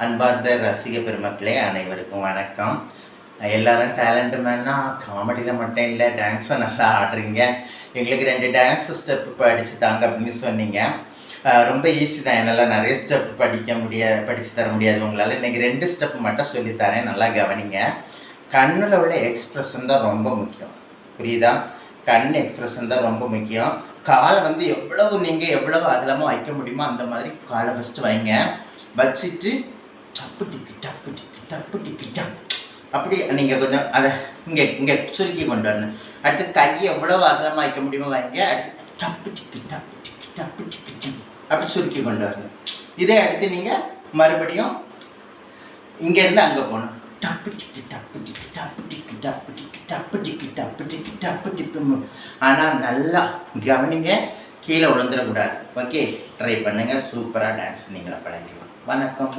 அன்பார்ந்த ரசிக பெருமக்களே அனைவருக்கும் வணக்கம். எல்லாரும் டேலண்ட் மேன்னா காமெடியில் மட்டும் இல்லை, டான்ஸும் நல்லா ஆடுறீங்க. எங்களுக்கு 2 டான்ஸ் ஸ்டெப்பு படித்து தாங்க அப்படின்னு சொன்னீங்க. ரொம்ப ஈஸி தான், என்னால் நிறைய ஸ்டெப்பு படித்து தர முடியாது உங்களால். இன்றைக்கி 2 ஸ்டெப்பு மட்டும் சொல்லித்தரேன், நல்லா கவனிங்க. கண்ணில் உள்ள எக்ஸ்ப்ரெஷன் தான் ரொம்ப முக்கியம், புரியுதா? கண் எக்ஸ்ப்ரெஷன் தான் ரொம்ப முக்கியம். காலை எவ்வளவு அகலமாக வைக்க முடியுமோ அந்த மாதிரி காலை ஃபஸ்ட்டு வைங்க. வச்சுட்டு டப்பு டிக்கு டப்பு டிக்கு டப்பு டிக்கு டப் அப்படி நீங்கள் கொஞ்சம் அதை இங்கே சுருக்கி கொண்டு வரணும். அடுத்து கையை எவ்வளோ அகலமாக வைக்க முடியுமோ வைங்க. அடுத்து டப்பு டிக்கு டப்பு டிக்கு டப்பு டிக்கு டப் அப்படி சுருக்கி கொண்டு வரணும். இதே அடுத்து நீங்கள் மறுபடியும் இங்கேருந்து அங்கே போகணும். டப்பு டிக்கு டப்பு டிக்கு டப்பு டிக்கு டப்பு டிக்கு டப்பு டிக்கு டப்பு டிக்கு டப்பு டிப்பு. ஆனால் நல்லா கவனிங்க, கீழே விழுந்துடக்கூடாது. ஓகே, ட்ரை பண்ணுங்கள். சூப்பராக டான்ஸ் நீங்களை பழகிக்கலாம். வணக்கம்.